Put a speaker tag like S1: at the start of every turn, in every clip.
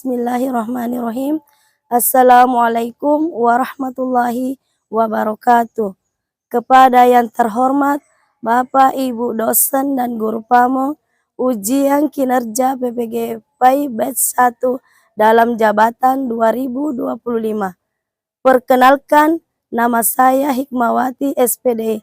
S1: Bismillahirrahmanirrahim. Assalamualaikum warahmatullahi wabarakatuh. Kepada yang terhormat Bapak, Ibu dosen dan guru PAMO, ujian kinerja PPG-PAI batch 1 dalam jabatan 2025. Perkenalkan, nama saya Hikmawati SPD,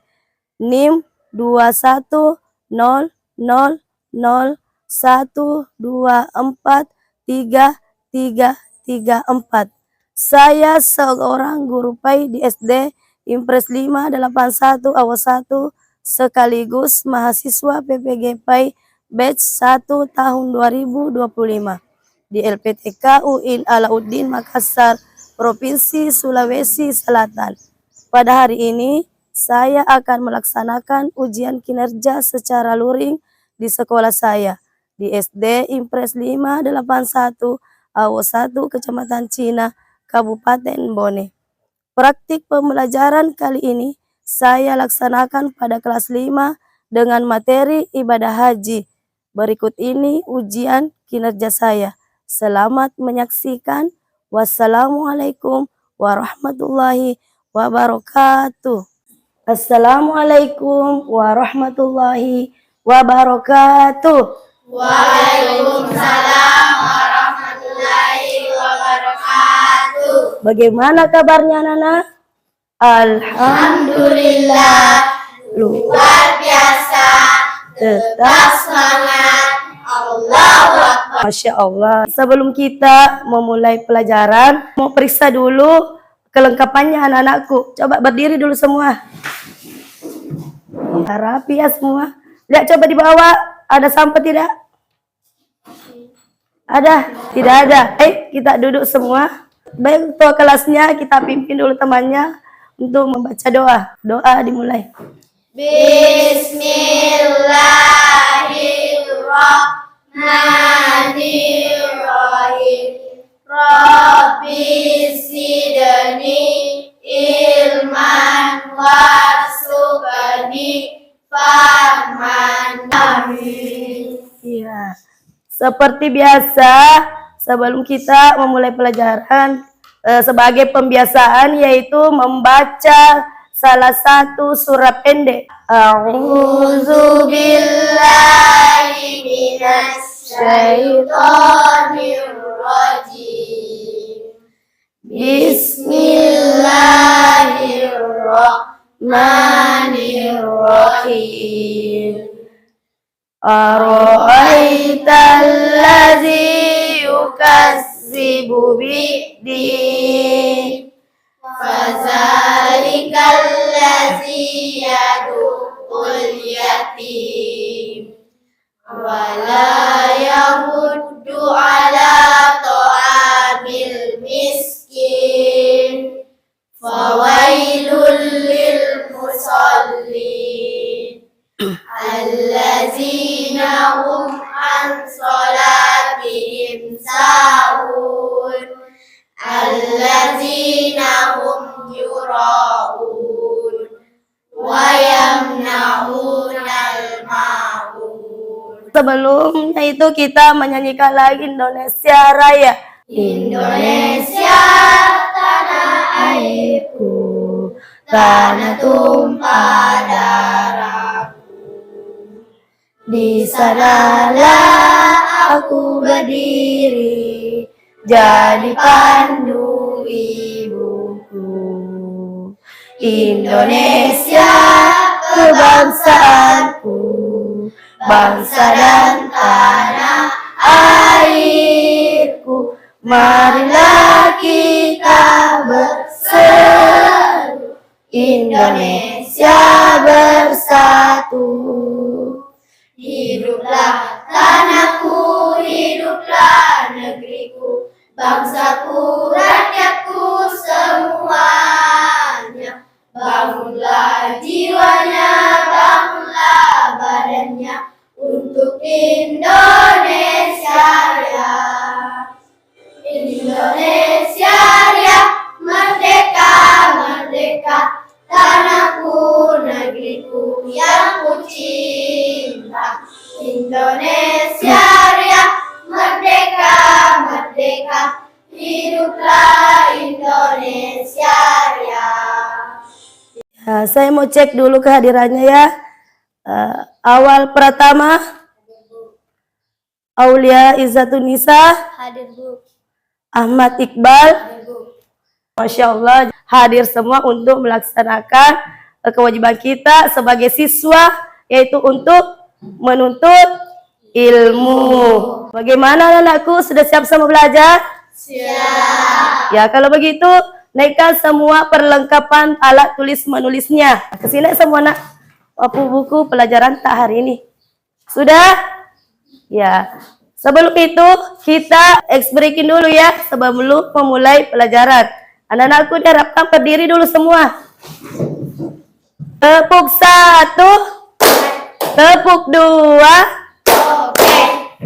S1: NIM 21000124334. Saya seorang guru PAI di SD Impres 581 Awas 1 sekaligus mahasiswa PPG PAI batch 1 tahun 2025 di LPTK UIN Alauddin Makassar, Provinsi Sulawesi Selatan. Pada hari ini saya akan melaksanakan ujian kinerja secara luring di sekolah saya di SD Impres 581 Awas 1 Kecamatan Cina, Kabupaten Bone. Praktik pembelajaran kali ini saya laksanakan pada kelas 5 dengan materi ibadah haji. Berikut ini ujian kinerja saya. Selamat menyaksikan. Wassalamualaikum warahmatullahi wabarakatuh. Assalamualaikum warahmatullahi wabarakatuh.
S2: Waalaikumsalam warahmatullahi wabarakatuh.
S1: Bagaimana kabarnya Nana? Alhamdulillah.
S2: Luar biasa. Tetap semangat. Allahu Akbar.
S1: Masya Allah. Sebelum kita memulai pelajaran, mau periksa dulu kelengkapannya anak-anakku. Coba berdiri dulu semua. Rapi ya semua. Lihat coba di bawah, ada sampah tidak? Ada? Tidak ada. Kita duduk semua. Baik, ketua kelasnya kita pimpin dulu temannya untuk membaca doa. Doa dimulai.
S2: Bismillahirrahmanirrahim. Rabbi zidni ilman warzuqni fahman. Amin.
S1: Iya. Seperti biasa, sebelum kita memulai pelajaran, sebagai pembiasaan yaitu membaca salah satu surah pendek.
S2: A'udzu billahi minasy syaithanir rajim. Bismillahirrahmanirrahim. Ara'aital ladzi yukazzibu biddin. Fazalikal ladzi yad'ul yatim. Wala yahuddu ala ta'amil miskin. Fawailul lil musallin. Allazina hum an salatihim sahun. Allazina hum yura'un wa yamna'unal ma'un.
S1: Sebelumnya itu kita menyanyikan lagi Indonesia Raya.
S2: Indonesia tanah airku, tanah tumpah darahku. Di sanalah aku berdiri, jadi pandu ibuku. Indonesia kebangsaanku, bangsa dan tanah airku. Marilah kita berseru, Indonesia bersatu. Hiduplah tanahku, hiduplah negeriku, bangsaku, rakyatku semuanya. Bangunlah jiwanya, bangunlah badannya untuk Indonesia Raya. Indonesia Raya, merdeka, merdeka, tanahku, negeriku yang ku cinta. Indonesia Raya, merdeka, merdeka,
S1: Saya mau cek dulu kehadirannya ya. Awal Pratama, Aulia Izzatun Nisa,
S2: Hadir, Bu.
S1: Ahmad Iqbal,
S2: Hadir, Bu.
S1: Masya Allah hadir semua untuk melaksanakan kewajiban kita sebagai siswa, yaitu untuk menuntut ilmu. Bagaimana anakku, sudah siap sama belajar?
S2: Siap.
S1: Ya, kalau begitu naikkan semua perlengkapan alat tulis menulisnya. Kesini semua nak, buku pelajaran tak hari ini. Sudah? Ya. Sebelum itu kita breaking dulu ya sebelum memulai pelajaran. Anak-anakku diharapkan berdiri dulu semua. Tepuk 1, tepuk 2,
S2: Oke.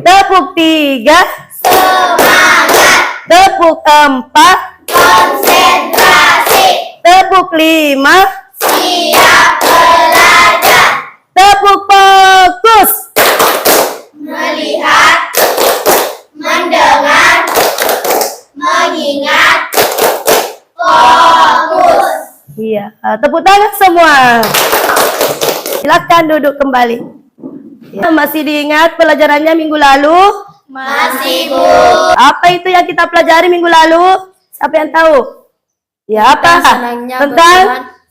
S1: tepuk 3,
S2: Semangat.
S1: tepuk 4,
S2: Konsentrasi.
S1: tepuk 5,
S2: Siap belajar.
S1: tepuk fokus.
S2: Melihat, mendengar, mengingat, fokus.
S1: Iya, tepuk tangan semua. Silakan duduk kembali. Ya, masih diingat pelajarannya minggu lalu?
S2: Masih, Bu.
S1: Apa itu yang kita pelajari minggu lalu? Siapa yang tahu? Ya, apa?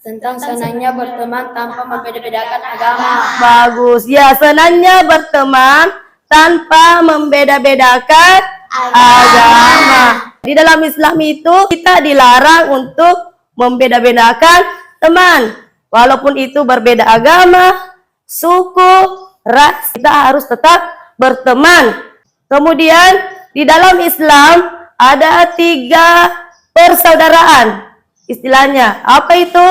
S3: Tentang senangnya berteman tanpa membeda-bedakan agama.
S1: Bagus. Ya, senangnya berteman tanpa membeda-bedakan agama. Di dalam Islam itu kita dilarang untuk membeda-bedakan teman. Walaupun itu berbeda agama, suku, ras, kita harus tetap berteman. Kemudian di dalam Islam ada 3 persaudaraan. Istilahnya apa itu?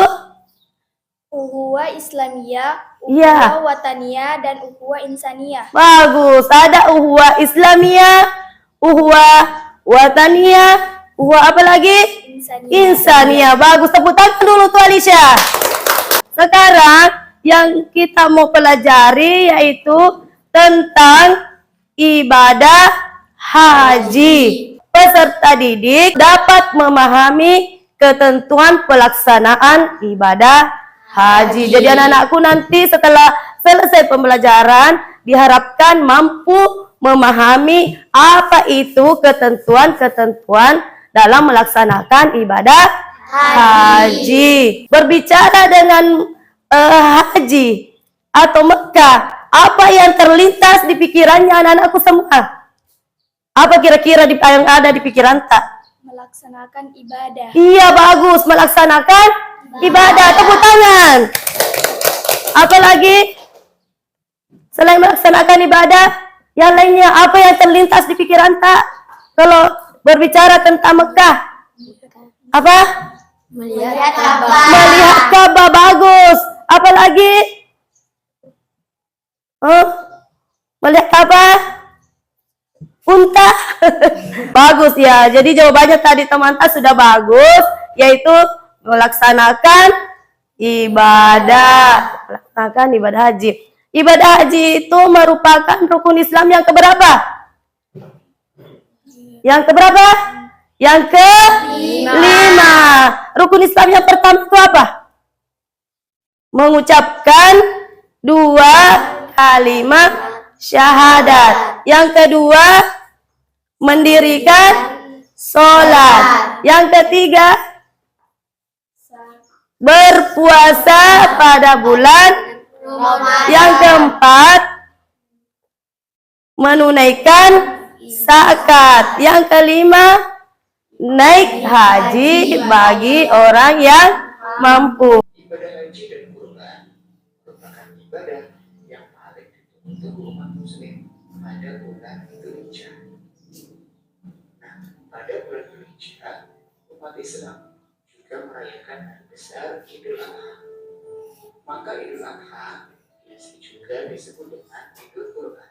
S4: Uhuwa Islamiyah,
S1: Iya.
S4: Uhuwa Wataniyah, dan Uhuwa Insaniyah.
S1: Bagus. Ada uhuwa Islamiyah, uhuwa Wataniyah, uhuwa apa lagi? Insaniyah. Bagus. Tepuk tangan dulu tuh Alicia. Sekarang yang kita mau pelajari yaitu tentang ibadah haji. Peserta didik dapat memahami ketentuan pelaksanaan ibadah haji. Jadi anak-anakku nanti setelah selesai pembelajaran diharapkan mampu memahami apa itu ketentuan-ketentuan dalam melaksanakan ibadah haji. Berbicara dengan haji atau Mekah, apa yang terlintas di pikirannya anak-anakku semua? Apa kira-kira yang ada di pikiran tak?
S4: Melaksanakan ibadah.
S1: Iya, bagus. Melaksanakan ibadah. Tepuk tangan. Apalagi selain melaksanakan ibadah, yang lainnya apa yang terlintas di pikiran tak? Kalau berbicara tentang Mekah, apa?
S2: Melihat Ka'bah.
S1: Melihat Ka'bah. Bagus. Apalagi? Melihat Ka'bah? Unta. Bagus ya. Jadi jawabannya tadi teman-teman sudah bagus, yaitu melaksanakan ibadah. Melaksanakan ibadah haji. Ibadah haji itu merupakan rukun Islam yang keberapa? Yang keberapa? Yang ke-5. Rukun Islam yang pertama itu apa? Mengucapkan 2 kalimat syahadat. Yang kedua, mendirikan sholat. Yang ketiga, berpuasa pada bulan. Yang keempat, menunaikan zakat. Yang kelima, naik haji bagi orang yang mampu.
S5: Ibadah haji dan kurban merupakan ibadah yang paling ditunggu umat muslim pada bulan Dzulhijjah. Nah, pada bulan Dzulhijjah, umat Islam juga merayakan hari besar Idul Adha. Maka Idul Adha biasa juga disebut dengan Idul Kurban.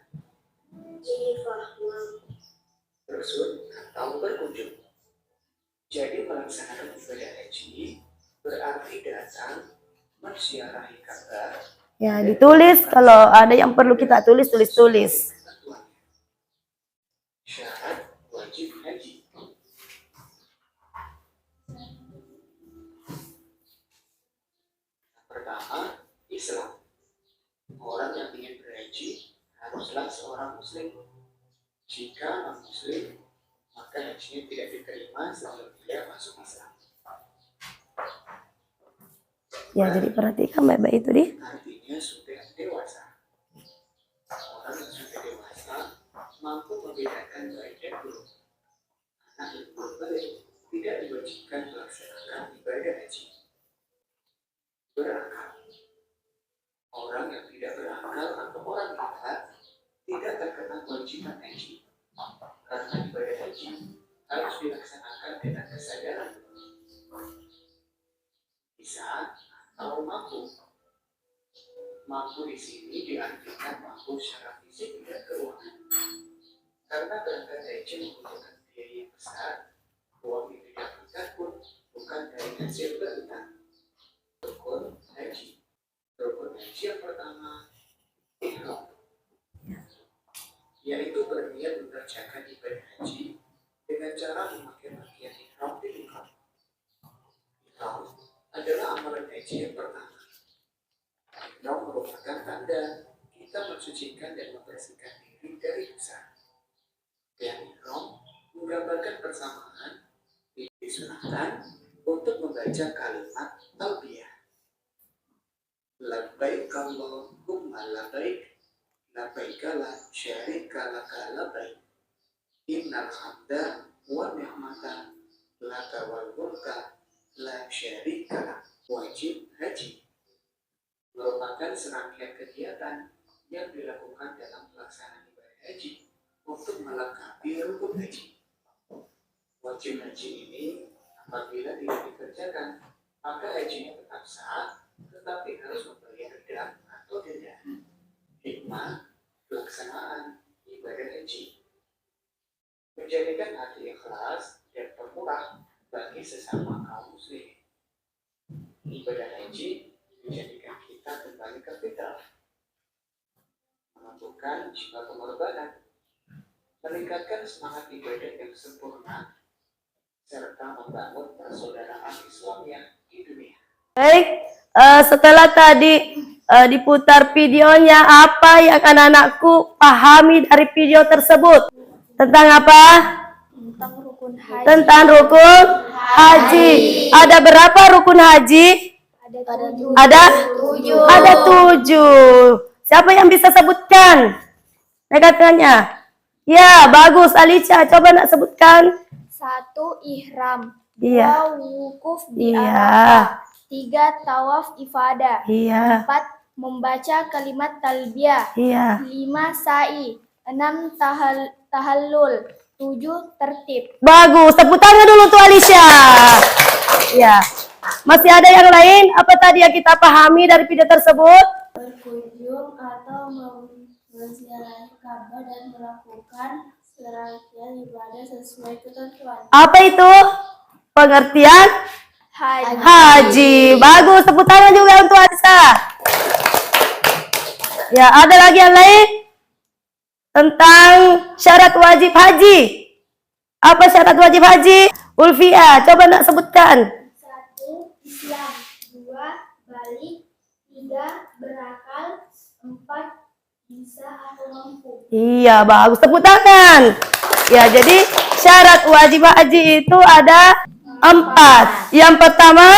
S5: Rasul atau berkunjung. Jadi melaksanakan ibadah haji berarti datang menziarahi Ka'bah.
S1: Ya, ditulis. Kalau ada yang perlu kita tulis.
S5: Syarat wajib haji. Islam. Orang yang ingin berhaji haruslah seorang muslim. Jika non-muslim, maka hajinya tidak diterima sebelum dia masuk Islam.
S1: Ya, jadi perhatikan baik-baik itu, Di.
S5: Artinya sudah dewasa. Orang yang sudah dewasa mampu membedakan baik dan buruk. Anak yang belum balik tidak diwajibkan melaksanakan ibadah haji. Berakal. Orang yang tidak berakal atau orang gila tidak terkena kewajiban haji. Karena ibadah haji harus dilaksanakan dengan kesadaran. Bisa atau mampu. Mampu di sini diartikan mampu secara fisik dan keuangan. Karena berangkat haji membutuhkan biaya yang besar, uang yang didapatkan pun bukan dari hasil berhutang. Rukun haji. Rukun haji yang pertama, ihram, yaitu berniat mengerjakan ibadah haji dengan cara memakai pakaian ihram di Mekah. Ihram adalah amalan haji yang pertama. Ihram merupakan tanda kita mensucikan dan membersihkan diri dari dosa. Dan ihram menggambarkan persamaan disunahkan untuk membaca kalimat talbiyah. Labbaik Allahumma labbaik, labbaik la syarika laka labbaik, innal hamda wa ni'mata laka wal mulka la syarika lak. Wajib haji merupakan serangkaian kegiatan yang dilakukan dalam pelaksanaan ibadah haji untuk melengkapi rukun haji. Wajib haji ini apabila tidak dikerjakan, maka hajinya tetap sah, tetapi harus membayar denda atau denda. Hikmah pelaksanaan ibadah haji menjadikan hati ikhlas dan pemurah bagi sesama kaum muslim. Ibadah haji menjadikan kita kembali ke fitrah, menentukan jiwa pengorbanan, meningkatkan semangat ibadah yang sempurna, serta membangun persaudaraan Islamiyah di dunia.
S1: Baik, setelah tadi diputar videonya, apa yang anak-anakku pahami dari video tersebut? Tentang apa?
S4: Tentang rukun haji.
S1: Tentang rukun haji. Ada berapa rukun haji? Ada 7. Siapa yang bisa sebutkan? Katanya. Ya, bagus Alicia. Coba nak sebutkan.
S4: 1. Ihram. 2.
S1: Iya.
S4: Wukuf di
S1: Iya.
S4: Arafah. 3. Tawaf ifadah.
S1: Iya.
S4: 4. Membaca kalimat talbiyah.
S1: Iya.
S4: 5. Sa'i. 6. Tahallul. 7. Tertib.
S1: Bagus. Tepuk tangan dulu tuh Alicia. Ya. Masih ada yang lain? Apa tadi yang kita pahami dari video tersebut?
S2: Berkunjung atau menziarahi Ka'bah dan melakukan serangkaian ibadah sesuai ketentuan.
S1: Apa itu? Pengertian haji. Bagus. Tepuk tangan juga untuk Alisa. Ya, ada lagi yang lain? Tentang syarat wajib haji. Apa syarat wajib haji? Ulfia, coba nak sebutkan.
S2: 1. Islam. 2. Balik. 3. Berakal. 4. Bisa atau mampu.
S1: Iya, bagus. Tepuk tangan. Ya, jadi syarat wajib haji itu ada 4. Yang pertama,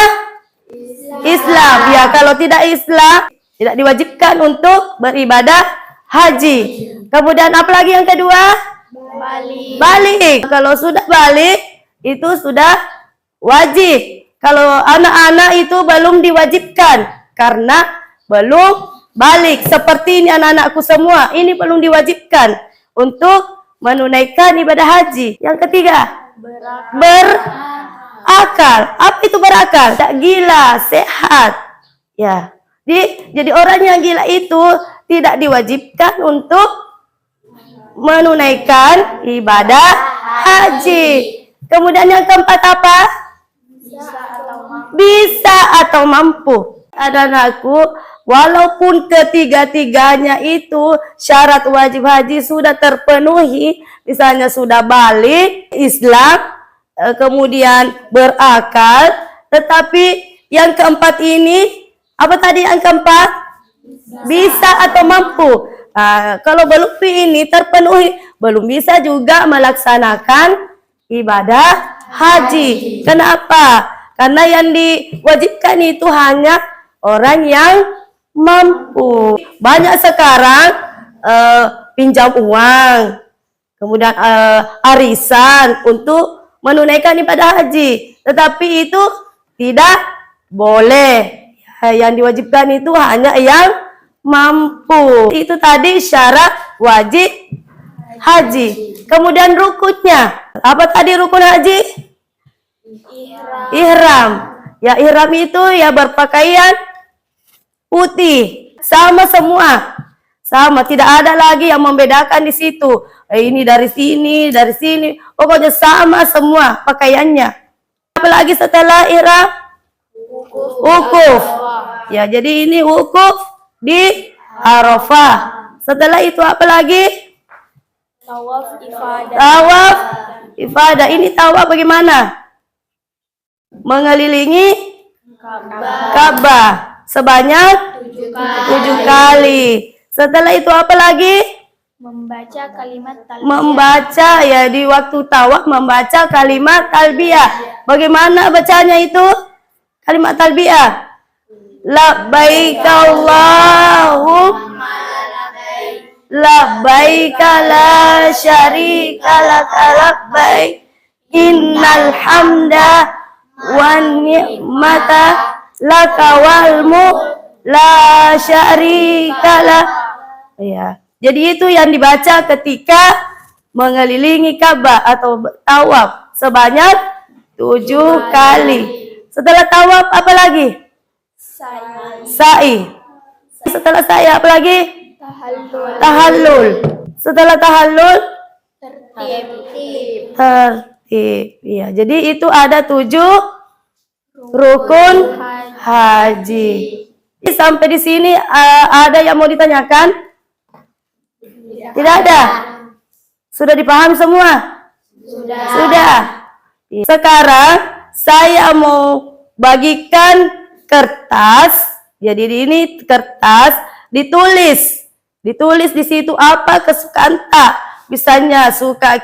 S1: Islam. Ya, kalau tidak Islam, tidak diwajibkan untuk beribadah haji. Kemudian apa lagi yang kedua? Balik. Kalau sudah balik, itu sudah wajib. Kalau anak-anak itu belum diwajibkan karena belum balik. Seperti ini anak-anakku semua, ini belum diwajibkan untuk menunaikan ibadah haji. Yang ketiga, berakal. Apa itu berakal? Tak gila, sehat. Ya. Jadi orang yang gila itu tidak diwajibkan untuk menunaikan ibadah haji. Kemudian yang keempat apa? Bisa atau mampu. Anak-anakku, walaupun ketiga-tiganya itu syarat wajib haji sudah terpenuhi, misalnya sudah balik, Islam, kemudian berakal, tetapi yang keempat ini, apa tadi yang keempat? Bisa atau mampu. Kalau belum ini terpenuhi, belum bisa juga melaksanakan ibadah haji. Kenapa? Karena yang diwajibkan itu hanya orang yang mampu. Banyak sekarang pinjam uang, kemudian arisan untuk menunaikan ibadah haji. Tetapi itu tidak boleh. Yang diwajibkan itu hanya yang mampu. Itu tadi syarat wajib haji. Kemudian rukunnya. Apa tadi rukun haji? Ihram. Ya, ihram itu ya berpakaian putih. Sama semua. Sama, tidak ada lagi yang membedakan di situ. Ini dari sini, dari sini. Pokoknya sama semua pakaiannya. Apalagi setelah ihram? Wukuf. Ya, jadi ini wukuf di Arafah. Setelah itu apa lagi?
S4: Tawaf ifadah.
S1: Tawaf ifadah. Ini tawaf bagaimana? Mengelilingi Ka'bah sebanyak 7 kali. Setelah itu apa lagi?
S4: Membaca kalimat talbiyah.
S1: Membaca, ya, di waktu tawaf membaca kalimat talbiyah. Bagaimana bacanya itu? Kalimat talbiyah. Labbaik Allahumma labbaik la syarika laka labbaik innal hamda wan ni'mata laka wal mulk la syarika lak. Ya. Jadi itu yang dibaca ketika mengelilingi Ka'bah atau tawaf sebanyak 7 kali. Setelah tawaf apa lagi? Sa'i. Setelah sa'i apa lagi? Tahallul. Setelah tahallul? Tertib. Ya, jadi itu ada 7 rukun haji. Sampai di sini ada yang mau ditanyakan? Tidak ada. Sudah dipahami semua? Sudah. Sekarang saya mau bagikan kertas. Jadi ini kertas ditulis di situ apa kesukaan tak. Misalnya suka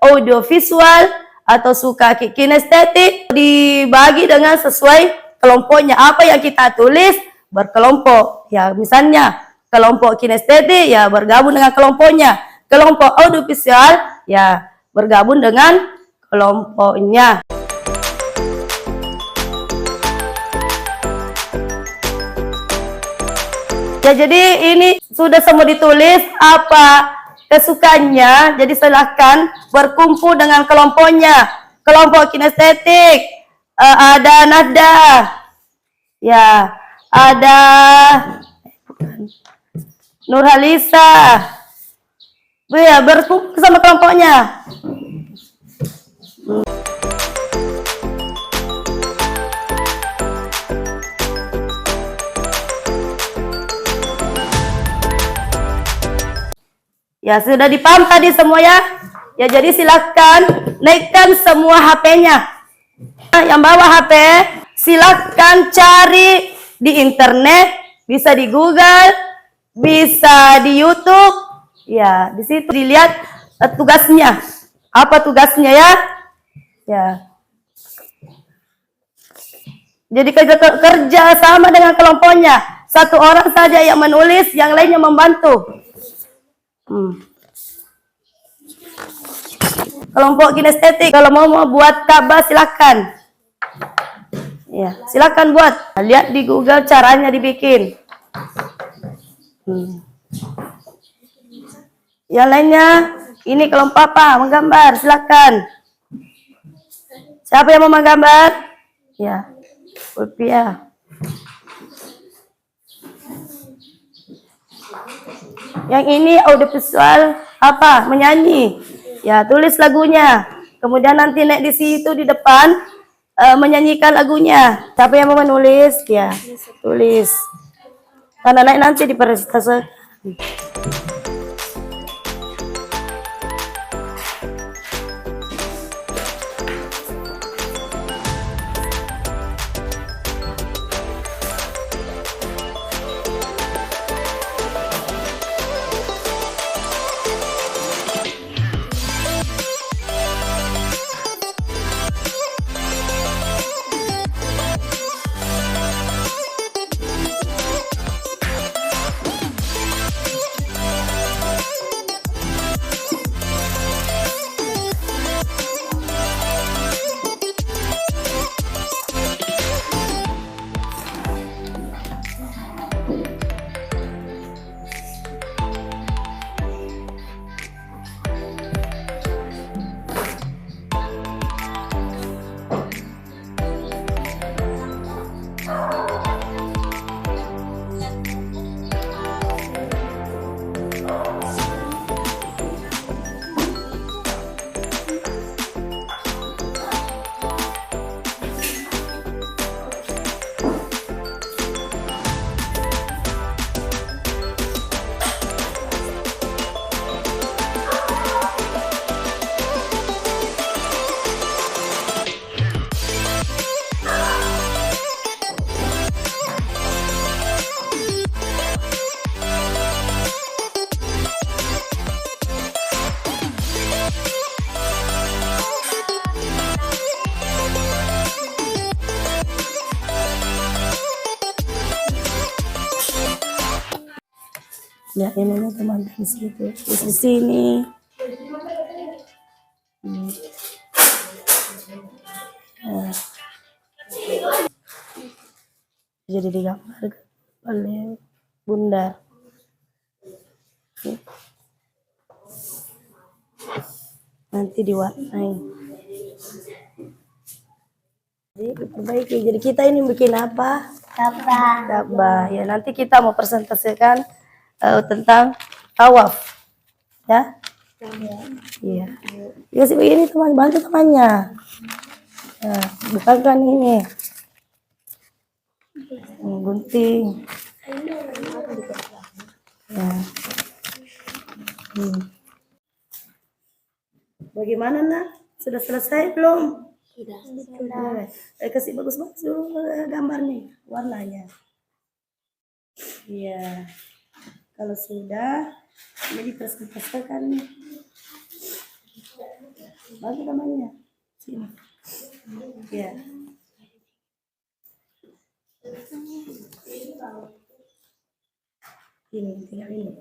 S1: audio visual atau suka kinestetik, dibagi dengan sesuai kelompoknya. Apa yang kita tulis berkelompok. Ya, misalnya kelompok kinestetik ya bergabung dengan kelompoknya. Kelompok audio visual ya bergabung dengan kelompoknya. Ya, jadi ini sudah semua ditulis apa kesukaannya. Jadi silahkan berkumpul dengan kelompoknya. Kelompok kinestetik ada nada, ya ada Nurhalisa, ya berkumpul sama kelompoknya. Ya, sudah dipaham tadi semua ya? Ya, jadi silakan naikkan semua HP-nya. Yang bawa HP, silakan cari di internet, bisa di Google, bisa di YouTube. Ya, di situ dilihat tugasnya. Apa tugasnya ya? Ya. Jadi kerja sama dengan kelompoknya. Satu orang saja yang menulis, yang lainnya membantu. Kelompok kinestetik, kalau mau buat Ka'bah silakan. Ya, silakan buat. Lihat di Google caranya dibikin. Yang lainnya, ini kelompok apa? Menggambar, silakan. Siapa yang mau menggambar? Ya, Ulpia. Yang ini audiovisual apa? Menyanyi. Ya, tulis lagunya. Kemudian nanti naik di situ di depan menyanyikan lagunya. Siapa yang mau menulis? Ya, tulis. Karena naik nanti di presentasi. Ya, ini nih teman di situ, di sini. Nah, jadi digambar oleh Bunda. Nanti diwarnai. Jadi diperbaiki. Jadi kita ini bikin apa? Ka'bah. Ya, nanti kita mau presentasikan tentang tawaf. Ya? Iya. Ya sih begini teman, bantu temannya. Nah, bukakan ini. Gunting. Ya. Bagaimana nak? Sudah selesai belum? Sudah. Kasih bagus-bagus dulu gambarnya, warnanya. Iya. Kalau sudah, jadi presentasikan nih. Bagi temannya. Sini. Ya. Ini, tinggal ini.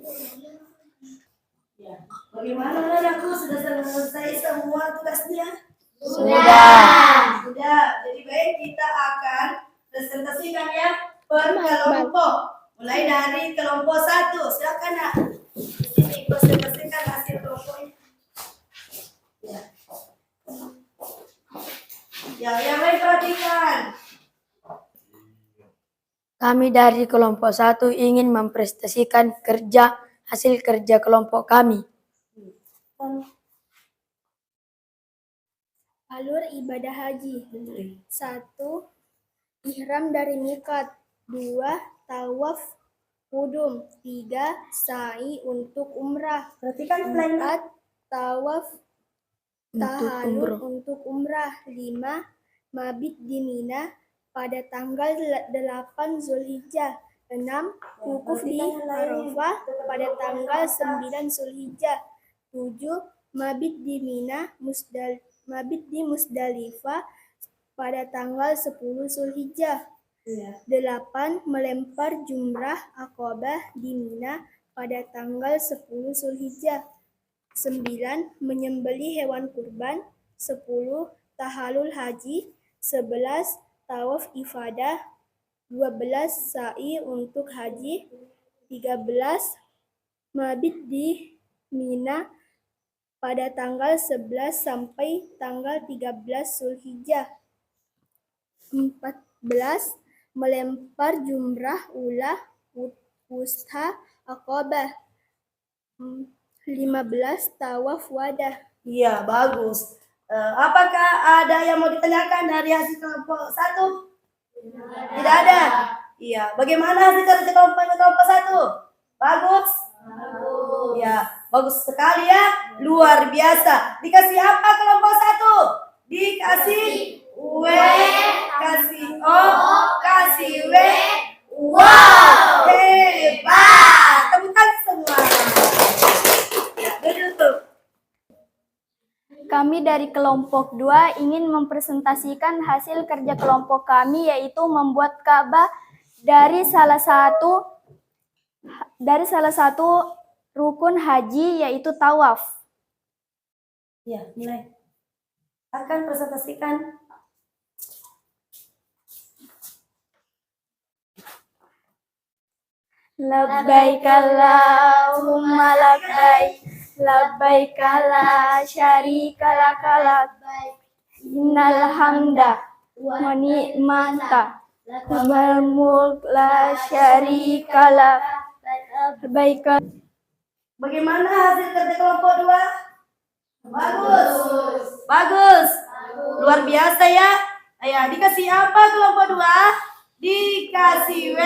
S1: Ya. Bagaimana anakku? Sudah selesai semua tugasnya? Sudah. Jadi baik, kita akan presentasikan ya per kelompok. Mulai dari kelompok 1. Silakan nak. Ini presentasikan hasil kelompoknya. Ya. Yang lain perhatikan.
S3: Kami dari kelompok 1 ingin mempresentasikan hasil kerja kelompok kami.
S4: Alur ibadah haji. 1. Ihram dari miqat. 2. Tawaf qudum. 3. Sa'i untuk umrah.
S1: Perhatikan lain.
S4: 4. Tawaf tahallul untuk umrah. 5. Mabit di Mina pada tanggal 8 Zulhijjah. 6. Wukuf di Arafah pada tanggal 9 Zulhijjah. 7. Mabit di Mina, mabit di Musdalifah pada tanggal 10 Zulhijjah. 8. Melempar jumrah Aqabah di Mina pada tanggal 10 Zulhijjah. 9. Menyembelih hewan kurban. 10. Tahallul haji. 11. Tawaf ifadah. 12. Sa'i untuk haji. 13. Mabit di Mina pada tanggal 11 sampai tanggal 13 Zulhijjah. 14. Melempar jumrah ulah wustha Aqabah. 15. Tawaf wadah.
S1: Iya, bagus. Apakah ada yang mau ditanyakan dari hasil kelompok 1? Tidak ada. Iya, bagaimana hasil kerja kelompok 1? Bagus? Ya, bagus sekali ya. Luar biasa. Dikasih apa kelompok 1? Dikasih W, kasih O, kasih W. Wow, hebat. Tepuk tangan semua. Ya, duduk.
S4: Kami dari kelompok 2 ingin mempresentasikan hasil kerja kelompok kami, yaitu membuat Ka'bah dari salah satu rukun haji, yaitu tawaf.
S1: Ya, mulai. Akan presentasikan.
S4: Labbaik Allahumma labbaik, labbaik la syarika laka labbaik, innal hamda wa ni'mata wal mulk la syarika lak, labbaik.
S1: Bagaimana hasil kerja kelompok 2? Bagus. Luar biasa ya. Ayah, dikasih apa kelompok 2? Dikasih W,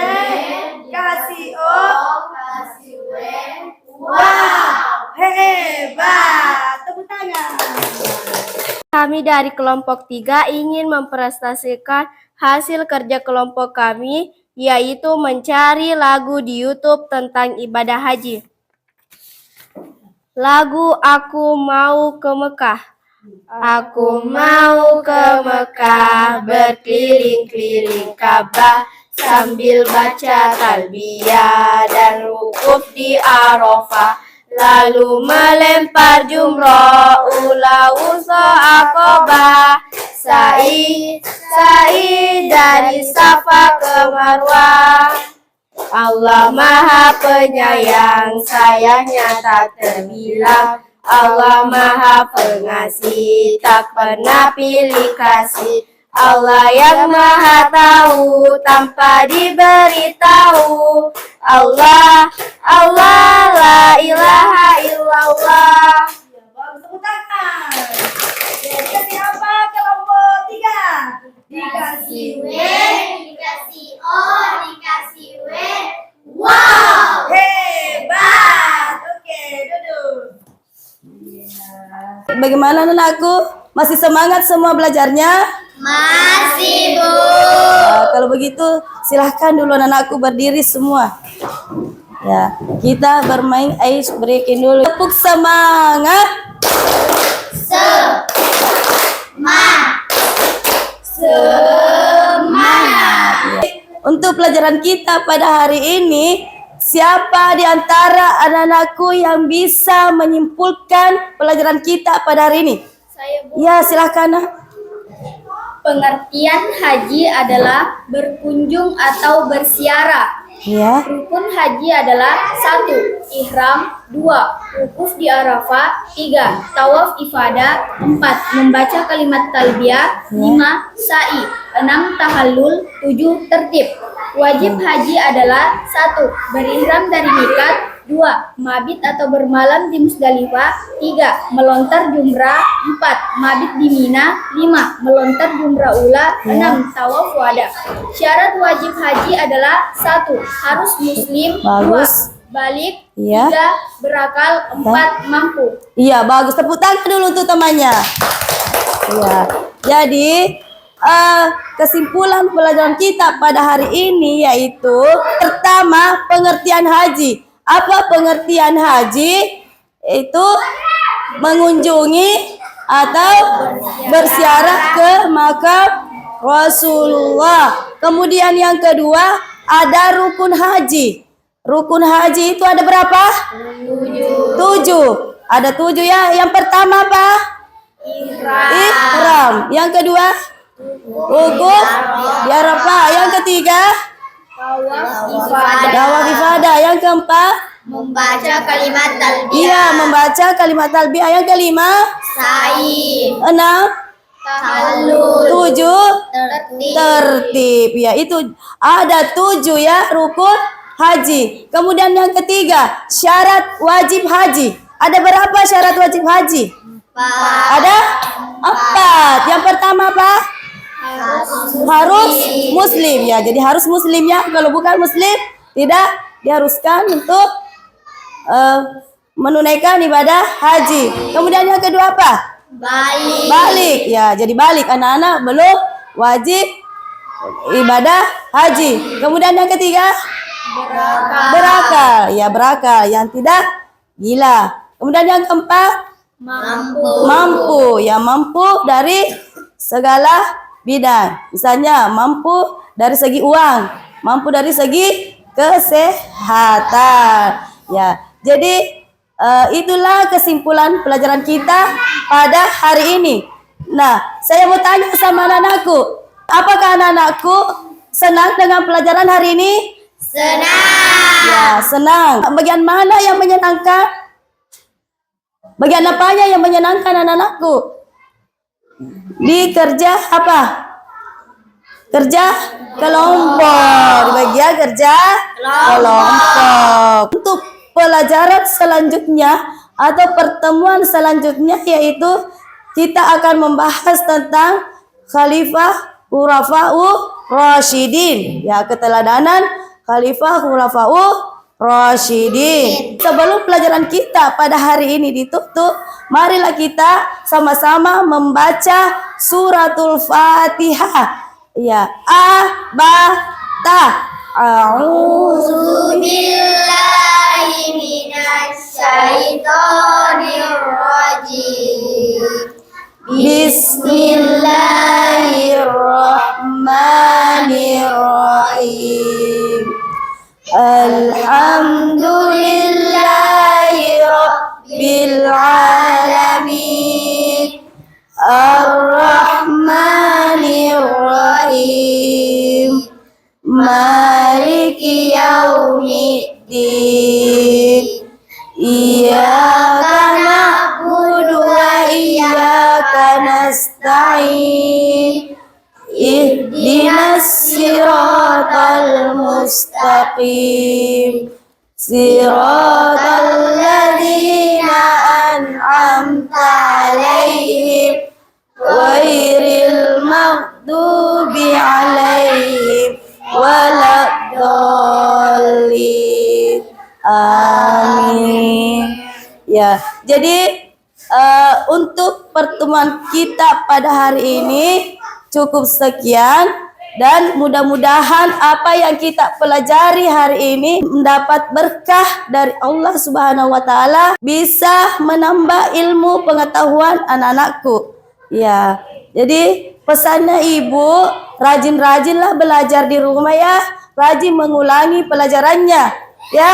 S1: kasih O, kasih W. Wow, hebat. Tepuk tangan.
S3: Kami dari kelompok 3 ingin mempresentasikan hasil kerja kelompok kami, yaitu mencari lagu di YouTube tentang ibadah haji. Lagu Aku Mau ke Mekah. Aku mau ke Mekah, berkeliling-keliling Ka'bah, sambil baca talbiyah dan wukuf di Arafah, lalu melempar jumroh, ula wusta Aqabah, sa'i dari Safa ke Marwah. Allah Maha Penyayang, sayangnya tak terbilang. Allah Maha Pengasih, tak pernah pilih kasih. Allah yang Maha Tahu, tanpa diberitahu. Allah, Allah, la ilaha illallah.
S1: Tepuk tangan. Dikasih apa kelompok 3? Dikasih W.
S2: dikasih O, dikasih W. Wow!
S1: Hebat. Oke, duduk. Bagaimana anakku? Masih semangat semua belajarnya?
S2: Masih, Bu.
S1: Kalau begitu silahkan dulu anakku berdiri semua. Ya, kita bermain ice breaking dulu. Tepuk semangat. Semangat. Untuk pelajaran kita pada hari ini, siapa di antara anak-anakku yang bisa menyimpulkan pelajaran kita pada hari ini?
S4: Saya, Bu.
S1: Ya, silakan. Nak.
S4: Pengertian haji adalah berkunjung atau berziarah.
S1: Ya.
S4: Rukun haji adalah 1. Ihram, 2. Wukuf di Arafah, 3. Tawaf ifadah, 4. Membaca kalimat talbiyah, 5. Sa'i, 6. Tahallul, 7. Tertib. Wajib haji adalah 1. Berihram dari miqat, 2. Mabit atau bermalam di Musdalifah, 3. Melontar jumrah, 4. Mabit di Mina, 5. Melontar jumrah ula, 6. Tawaf wada. Syarat wajib haji adalah 1. Harus muslim, 2.
S1: Bagus.
S4: Balik,
S1: Iya.
S4: 3. Berakal, 4. Mampu.
S1: Iya, bagus. Tepuk tangan dulu untuk temannya. Iya. Jadi, kesimpulan pelajaran kita pada hari ini yaitu pertama, pengertian haji. Apa pengertian haji? Itu mengunjungi atau berziarah ke makam Rasulullah. Kemudian yang kedua, ada rukun haji. Rukun haji itu ada berapa? 7. Ada 7 ya. Yang pertama apa? Ihram. Yang kedua? Wukuf di Arafah. Yang ketiga? Tawaf ifadah. Yang keempat?
S2: Membaca kalimat talbiyah.
S1: Iya, membaca kalimat talbiyah. Yang kelima?
S2: Sa'i.
S1: 6.
S2: Tahallul.
S1: 7.
S2: Tertib.
S1: Tertib. Ya, itu ada 7 ya rukun haji. Kemudian yang ketiga, syarat wajib haji. Ada berapa syarat wajib haji? Ada 4. Yang pertama apa? Harus muslim ya. Jadi harus muslim ya. Kalau bukan muslim tidak diharuskan untuk menunaikan ibadah haji. Kemudian yang kedua apa? Balik ya. Jadi balik, anak-anak belum wajib ibadah haji. Kemudian yang ketiga? Berakal. Ya, berakal yang tidak gila. Kemudian yang keempat? Mampu. Ya, mampu dari segala bidang. Misalnya mampu dari segi uang, mampu dari segi kesehatan. Ya, jadi itulah kesimpulan pelajaran kita pada hari ini. Nah, saya mau tanya sama anak-anakku, apakah anak-anakku senang dengan pelajaran hari ini?
S2: Senang.
S1: Ya, senang. Bagian mana yang menyenangkan? Bagian apanya yang menyenangkan anak-anakku? Di kerja apa? Kerja kelompok. Di bagian kerja kelompok. Untuk pelajaran selanjutnya atau pertemuan selanjutnya yaitu kita akan membahas tentang Khalifah Khulafa'ur Rasyidin. Ya, keteladanan Khalifah Khulafa'ur Rasyidin. Sebelum pelajaran kita pada hari ini ditutup, marilah kita sama-sama membaca suratul Fatihah. Ya, ta.
S2: A'udzu billahi minasy syaithanir rajim.
S1: Bismillahirrahmanirrahim. Alhamdulillah العالمين الرحمن الرحيم مالك يوم الدين إياك نعبد وإياك نستعين اهدنا الصراط المستقيم صراط الذين أنعمت عليهم غير المغضوب عليهم ولا الضالين. Amin. Ya, jadi untuk pertemuan kita pada hari ini cukup sekian, dan mudah-mudahan apa yang kita pelajari hari ini mendapat berkah dari Allah Subhanahu wa taala, bisa menambah ilmu pengetahuan anak-anakku. Ya, jadi pesannya Ibu, rajin-rajinlah belajar di rumah ya, rajin mengulangi pelajarannya ya.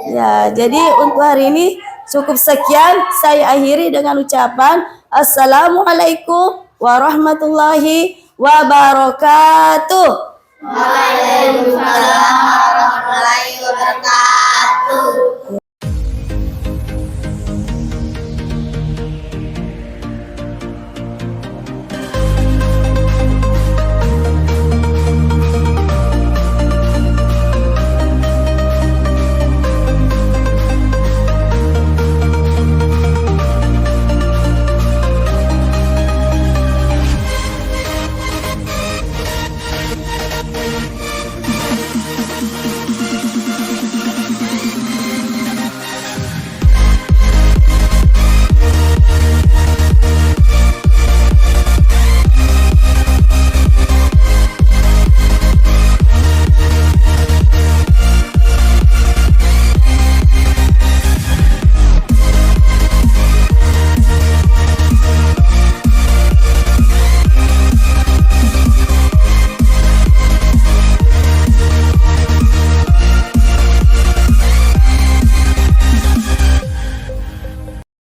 S1: Ya, jadi untuk hari ini cukup sekian, saya akhiri dengan ucapan Assalamualaikum warahmatullahi wabarakatuh.
S2: Waalaikumsalam warahmatullahi wabarakatuh.